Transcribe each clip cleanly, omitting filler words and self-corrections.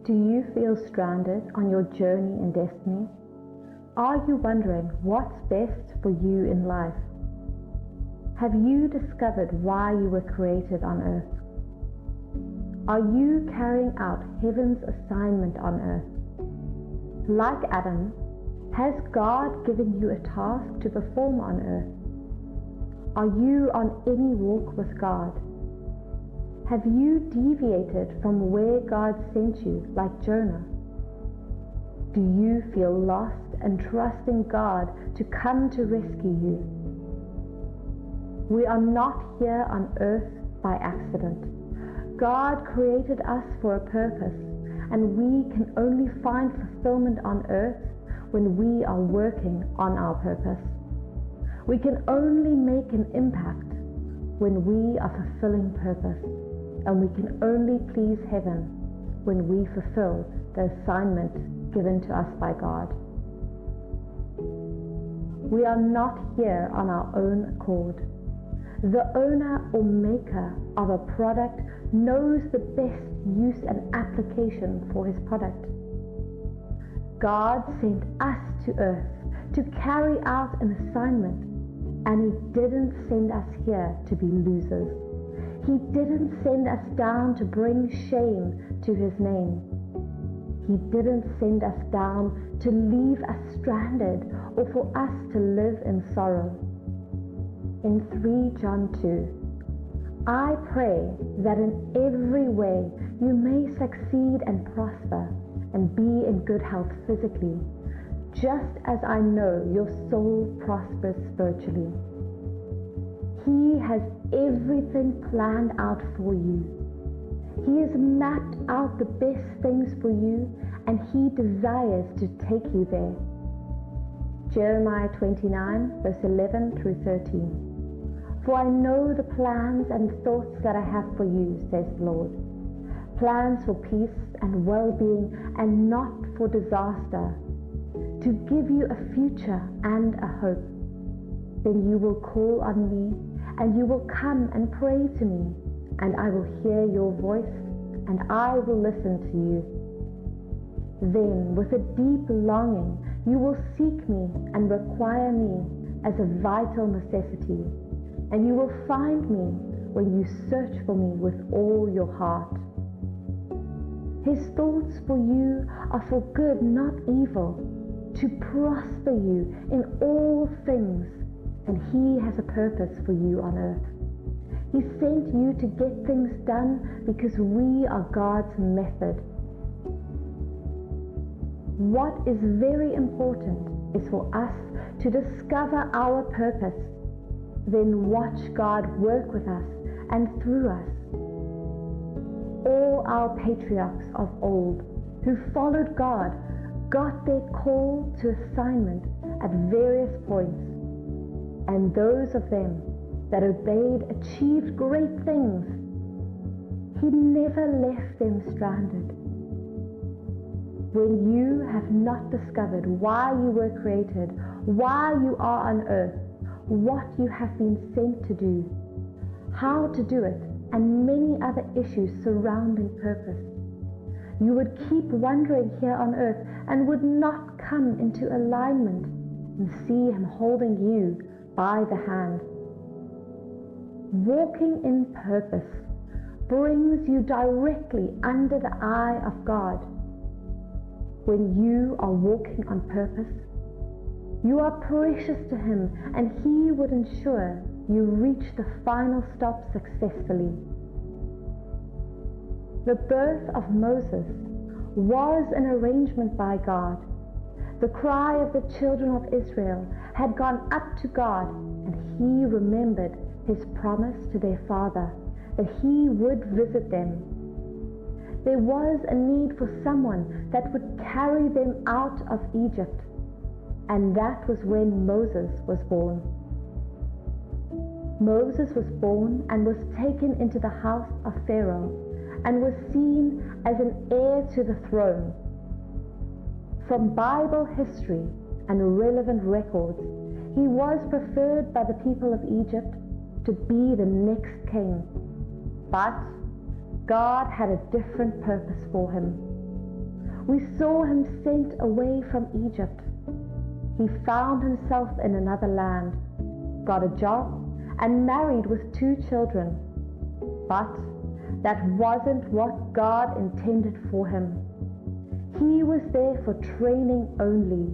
Do you feel stranded on your journey in destiny? Are you wondering what's best for you in life? Have you discovered why you were created on earth? Are you carrying out heaven's assignment on earth? Like Adam, has God given you a task to perform on earth? Are you on any walk with God? Have you deviated from where God sent you, like Jonah? Do you feel lost and trust in God to come to rescue you? We are not here on earth by accident. God created us for a purpose, and we can only find fulfillment on earth when we are working on our purpose. We can only make an impact when we are fulfilling purpose, and we can only please heaven when we fulfill the assignment given to us by God. We are not here on our own accord. The owner or maker of a product knows the best use and application for his product. God sent us to earth to carry out an assignment, and He didn't send us here to be losers. He didn't send us down to bring shame to His name. He didn't send us down to leave us stranded or for us to live in sorrow. In 3 John 2, I pray that in every way you may succeed and prosper and be in good health physically, just as I know your soul prospers spiritually. He has everything planned out for you. He has mapped out the best things for you, and He desires to take you there. Jeremiah 29, verse 11 through 13. For I know the plans and thoughts that I have for you, says the Lord. Plans for peace and well-being and not for disaster, to give you a future and a hope. Then you will call on me, and you will come and pray to me, and I will hear your voice, and I will listen to you. Then, with a deep longing, you will seek me and require me as a vital necessity, and you will find me when you search for me with all your heart. His thoughts for you are for good, not evil, to prosper you in all things, and He has a purpose for you on earth. He sent you to get things done because we are God's method. What is very important is for us to discover our purpose, then watch God work with us and through us. All our patriarchs of old who followed God got their call to assignment at various points, and those of them that obeyed achieved great things. He never left them stranded. When you have not discovered why you were created, why you are on earth, what you have been sent to do, how to do it, and many other issues surrounding purpose, you would keep wandering here on earth and would not come into alignment and see Him holding you by the hand. Walking in purpose brings you directly under the eye of God. When you are walking on purpose, you are precious to Him, and He would ensure you reach the final stop successfully. The birth of Moses was an arrangement by God. The cry of the children of Israel had gone up to God, and He remembered His promise to their father that He would visit them. There was a need for someone that would carry them out of Egypt, and that was when Moses was born. Moses was born and was taken into the house of Pharaoh and was seen as an heir to the throne. From Bible history and relevant records, he was preferred by the people of Egypt to be the next king. But God had a different purpose for him. We saw him sent away from Egypt. He found himself in another land, got a job, and married with 2 children. But that wasn't what God intended for him. He was there for training only.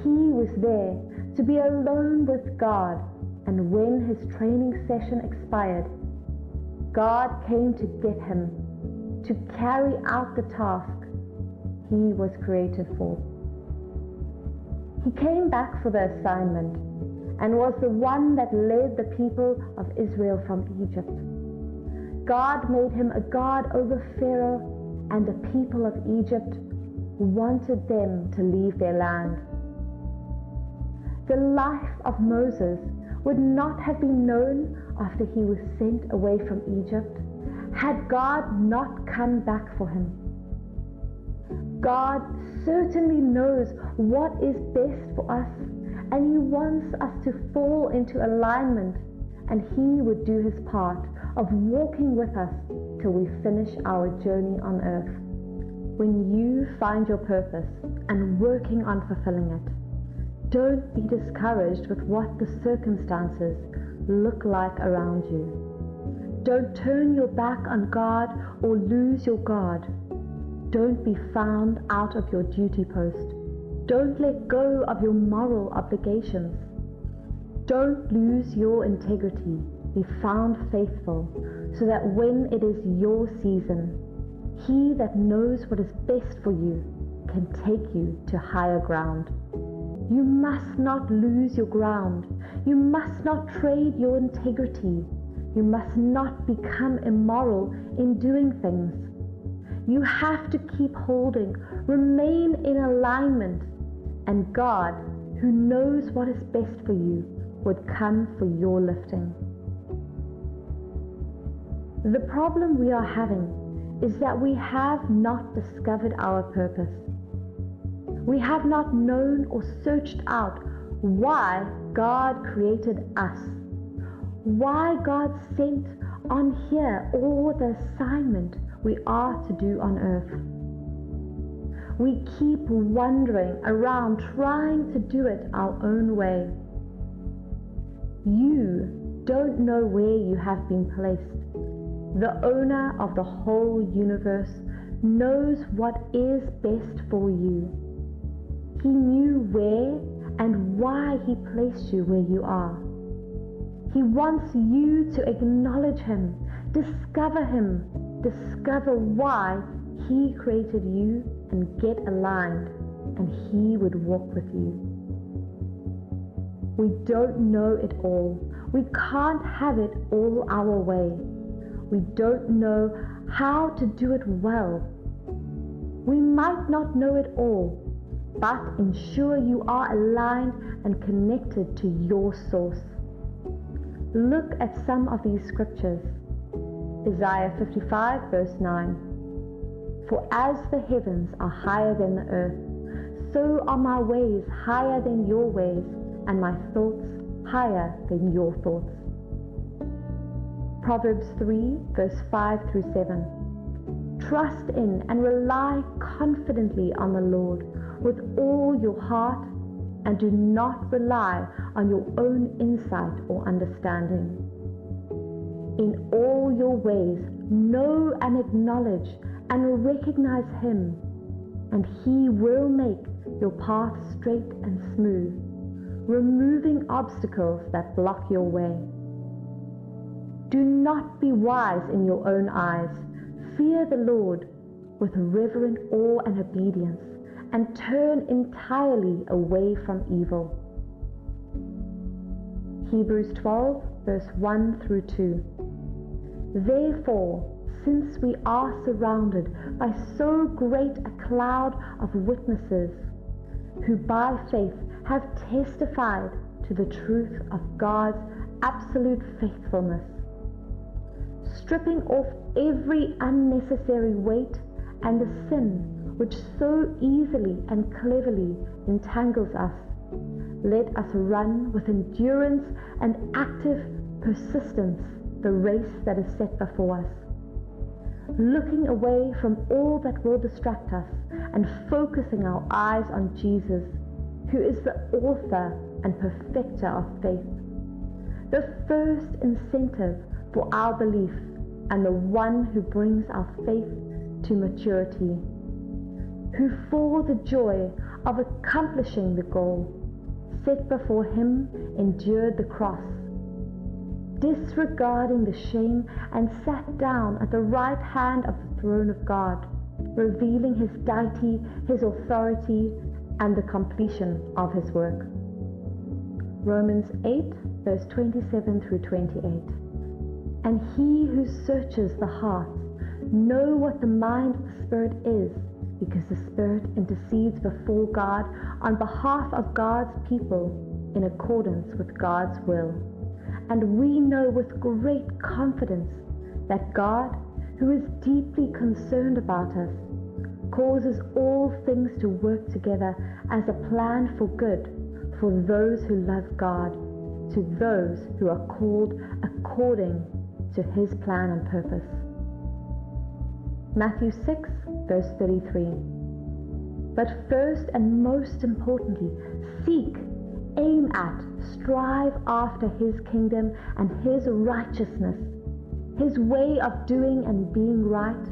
He was there to be alone with God, and when his training session expired, God came to get him, to carry out the task he was created for. He came back for the assignment and was the one that led the people of Israel from Egypt. God made him a god over Pharaoh and the people of Egypt who wanted them to leave their land. The life of Moses would not have been known after he was sent away from Egypt had God not come back for him. God certainly knows what is best for us, and he wants us to fall into alignment, and he would do his part of walking with us till we finish our journey on earth. When you find your purpose and working on fulfilling it, don't be discouraged with what the circumstances look like around you. Don't turn your back on God or lose your God. Don't be found out of your duty post. Don't let go of your moral obligations. Don't lose your integrity. Be found faithful, so that when it is your season, he that knows what is best for you can take you to higher ground. You must not lose your ground. You must not trade your integrity. You must not become immoral in doing things. You have to keep holding, remain in alignment, and God, who knows what is best for you, would come for your lifting. The problem we are having is that we have not discovered our purpose. We have not known or searched out why God created us, why God sent on here all the assignment we are to do on earth. We keep wandering around trying to do it our own way. You don't know where you have been placed. The owner of the whole universe knows what is best for you. He knew where and why he placed you where you are. He wants you to acknowledge him, discover why he created you, and get aligned, and he would walk with you. We don't know it all. We can't have it all our way. We don't know how to do it well. We might not know it all, but ensure you are aligned and connected to your source. Look at some of these scriptures. Isaiah 55 verse 9. For as the heavens are higher than the earth, so are my ways higher than your ways, and my thoughts higher than your thoughts. Proverbs 3 verse 5 through 7. Trust in and rely confidently on the Lord with all your heart, and do not rely on your own insight or understanding. In all your ways, know and acknowledge and recognize him, and he will make your path straight and smooth, removing obstacles that block your way. Do not be wise in your own eyes. Fear the Lord with reverent awe and obedience, and turn entirely away from evil. Hebrews 12 verse 1 through 2. Therefore, since we are surrounded by so great a cloud of witnesses, who by faith have testified to the truth of God's absolute faithfulness, stripping off every unnecessary weight and the sin which so easily and cleverly entangles us, let us run with endurance and active persistence the race that is set before us. looking away from all that will distract us and focusing our eyes on Jesus, who is the author and perfecter of faith, the first incentive for our belief and the one who brings our faith to maturity, who for the joy of accomplishing the goal set before him endured the cross, disregarding the shame, and sat down at the right hand of the throne of God, revealing his deity, his authority, and the completion of his work. Romans 8, verse 27 through 28. And he who searches the hearts know what the mind of the Spirit is, because the Spirit intercedes before God on behalf of God's people in accordance with God's will. And we know with great confidence that God, who is deeply concerned about us, causes all things to work together as a plan for good for those who love God, to those who are called according to his plan and purpose. Matthew 6, verse 33. But first and most importantly, seek, aim at, strive after his kingdom and his righteousness, his way of doing and being right,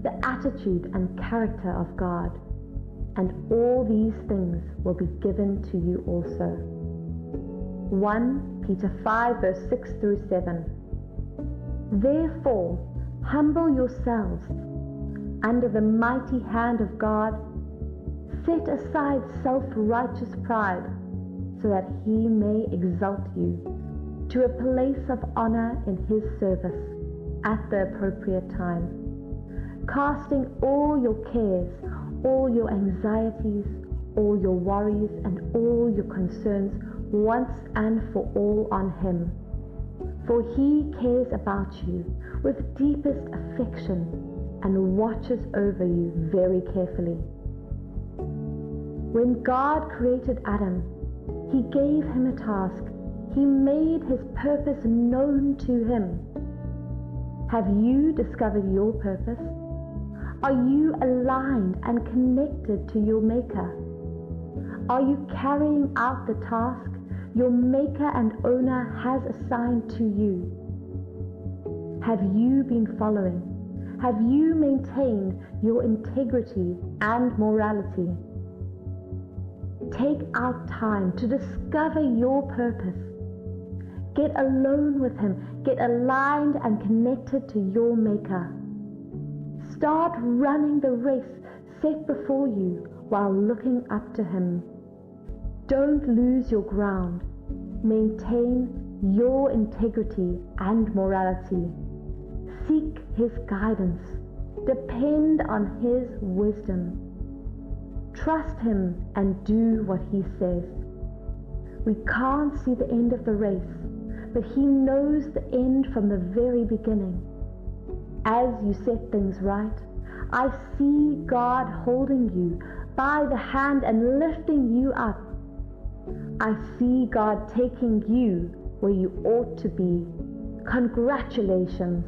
the attitude and character of God, and all these things will be given to you also. 1 Peter 5, verse 6 through 7. Therefore, humble yourselves under the mighty hand of God. Set aside self-righteous pride, so that he may exalt you to a place of honor in his service at the appropriate time, casting all your cares, all your anxieties, all your worries, and all your concerns once and for all on him. For he cares about you with deepest affection and watches over you very carefully. When God created Adam, he gave him a task. He made his purpose known to him. Have you discovered your purpose? Are you aligned and connected to your Maker? Are you carrying out the task your Maker and Owner has assigned to you? Have you been following? Have you maintained your integrity and morality? Take out time to discover your purpose. Get alone with him. Get aligned and connected to your Maker. Start running the race set before you while looking up to him. Don't lose your ground. Maintain your integrity and morality. Seek his guidance. Depend on his wisdom. Trust him and do what he says. We can't see the end of the race, but he knows the end from the very beginning. As you set things right, I see God holding you by the hand and lifting you up. I see God taking you where you ought to be. Congratulations.